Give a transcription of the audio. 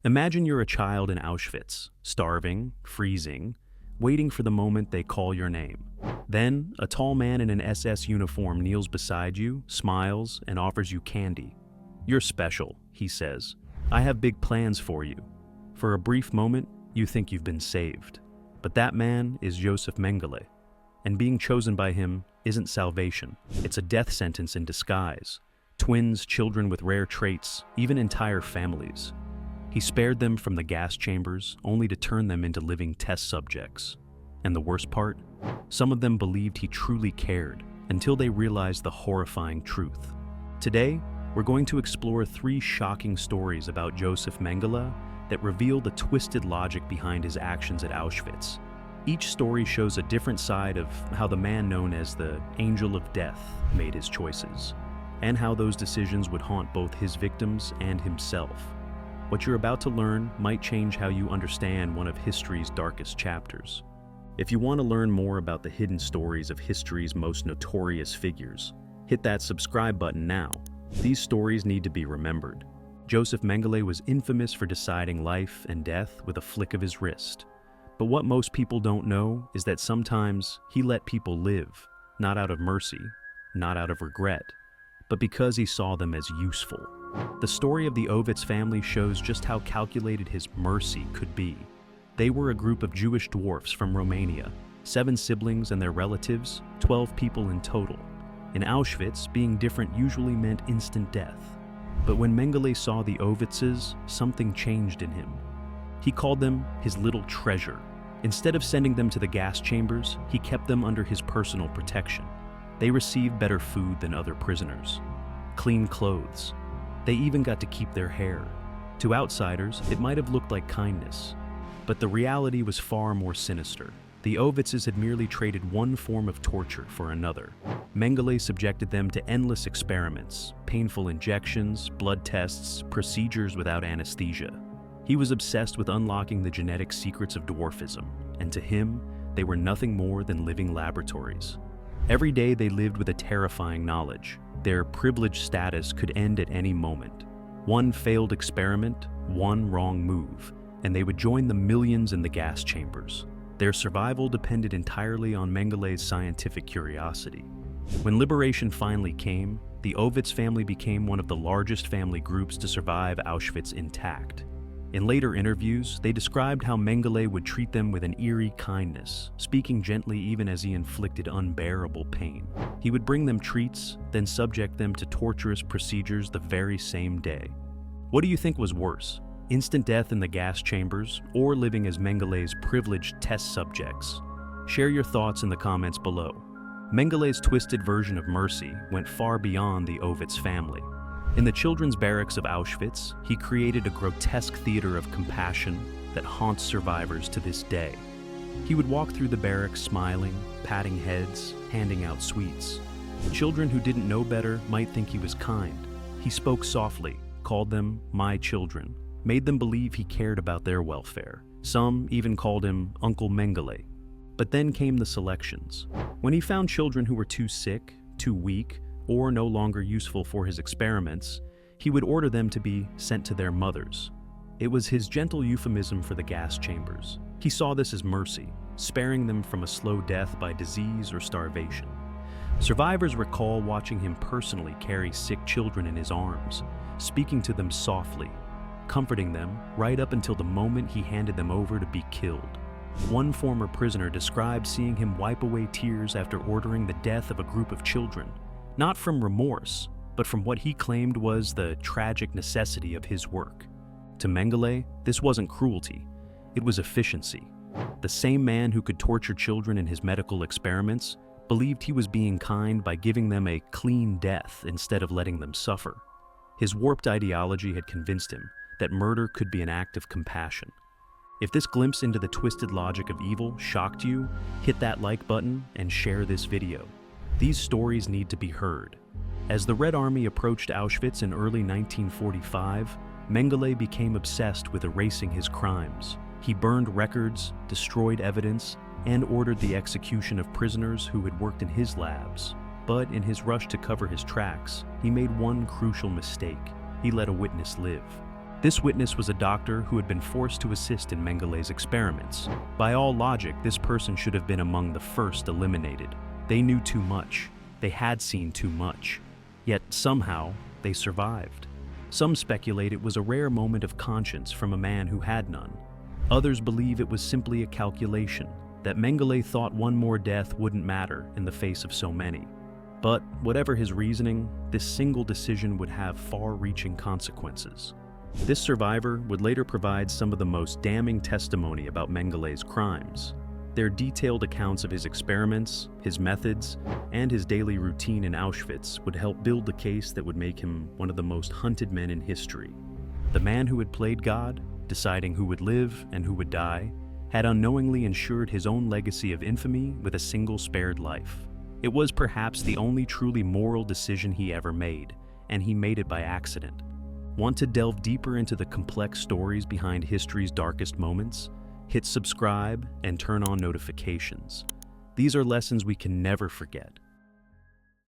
Imagine you're a child in Auschwitz, starving, freezing, waiting for the moment they call your name. Then, a tall man in an SS uniform kneels beside you, smiles, and offers you candy. "You're special," he says. "I have big plans for you." For a brief moment, you think you've been saved. But that man is Josef Mengele, and being chosen by him isn't salvation. It's a death sentence in disguise. Twins, children with rare traits, even entire families. He spared them from the gas chambers, only to turn them into living test subjects. And the worst part? Some of them believed he truly cared, until they realized the horrifying truth. Today, we're going to explore 3 shocking stories about Josef Mengele that reveal the twisted logic behind his actions at Auschwitz. Each story shows a different side of how the man known as the Angel of Death made his choices, and how those decisions would haunt both his victims and himself. What you're about to learn might change how you understand one of history's darkest chapters. If you want to learn more about the hidden stories of history's most notorious figures, hit that subscribe button now. These stories need to be remembered. Josef Mengele was infamous for deciding life and death with a flick of his wrist. But what most people don't know is that sometimes he let people live, not out of mercy, not out of regret, but because he saw them as useful. The story of the Ovitz family shows just how calculated his mercy could be. They were a group of Jewish dwarfs from Romania, 7 siblings and their relatives, 12 people in total. In Auschwitz, being different usually meant instant death. But when Mengele saw the Ovitzes, something changed in him. He called them his little treasure. Instead of sending them to the gas chambers, he kept them under his personal protection. They received better food than other prisoners, clean clothes. They even got to keep their hair. To outsiders, it might have looked like kindness, but the reality was far more sinister. The Ovitzes had merely traded one form of torture for another. Mengele subjected them to endless experiments, painful injections, blood tests, procedures without anesthesia. He was obsessed with unlocking the genetic secrets of dwarfism, and to him, they were nothing more than living laboratories. Every day they lived with a terrifying knowledge. Their privileged status could end at any moment. One failed experiment, one wrong move, and they would join the millions in the gas chambers. Their survival depended entirely on Mengele's scientific curiosity. When liberation finally came, the Ovitz family became one of the largest family groups to survive Auschwitz intact. In later interviews, they described how Mengele would treat them with an eerie kindness, speaking gently even as he inflicted unbearable pain. He would bring them treats, then subject them to torturous procedures the very same day. What do you think was worse? Instant death in the gas chambers, or living as Mengele's privileged test subjects? Share your thoughts in the comments below. Mengele's twisted version of mercy went far beyond the Ovitz family. In the children's barracks of Auschwitz, he created a grotesque theater of compassion that haunts survivors to this day. He would walk through the barracks smiling, patting heads, handing out sweets. Children who didn't know better might think he was kind. He spoke softly, called them "my children," made them believe he cared about their welfare. Some even called him Uncle Mengele. But then came the selections. When he found children who were too sick, too weak, or no longer useful for his experiments, he would order them to be sent to their mothers. It was his gentle euphemism for the gas chambers. He saw this as mercy, sparing them from a slow death by disease or starvation. Survivors recall watching him personally carry sick children in his arms, speaking to them softly, comforting them right up until the moment he handed them over to be killed. One former prisoner described seeing him wipe away tears after ordering the death of a group of children, not from remorse, but from what he claimed was the tragic necessity of his work. To Mengele, this wasn't cruelty, it was efficiency. The same man who could torture children in his medical experiments believed he was being kind by giving them a clean death instead of letting them suffer. His warped ideology had convinced him that murder could be an act of compassion. If this glimpse into the twisted logic of evil shocked you, hit that like button and share this video. These stories need to be heard. As the Red Army approached Auschwitz in early 1945, Mengele became obsessed with erasing his crimes. He burned records, destroyed evidence, and ordered the execution of prisoners who had worked in his labs. But in his rush to cover his tracks, he made one crucial mistake. He let a witness live. This witness was a doctor who had been forced to assist in Mengele's experiments. By all logic, this person should have been among the first eliminated. They knew too much. They had seen too much. Yet somehow, they survived. Some speculate it was a rare moment of conscience from a man who had none. Others believe it was simply a calculation, that Mengele thought one more death wouldn't matter in the face of so many. But whatever his reasoning, this single decision would have far-reaching consequences. This survivor would later provide some of the most damning testimony about Mengele's crimes. Their detailed accounts of his experiments, his methods, and his daily routine in Auschwitz would help build the case that would make him one of the most hunted men in history. The man who had played God, deciding who would live and who would die, had unknowingly ensured his own legacy of infamy with a single spared life. It was perhaps the only truly moral decision he ever made, and he made it by accident. Want to delve deeper into the complex stories behind history's darkest moments? Hit subscribe and turn on notifications. These are lessons we can never forget.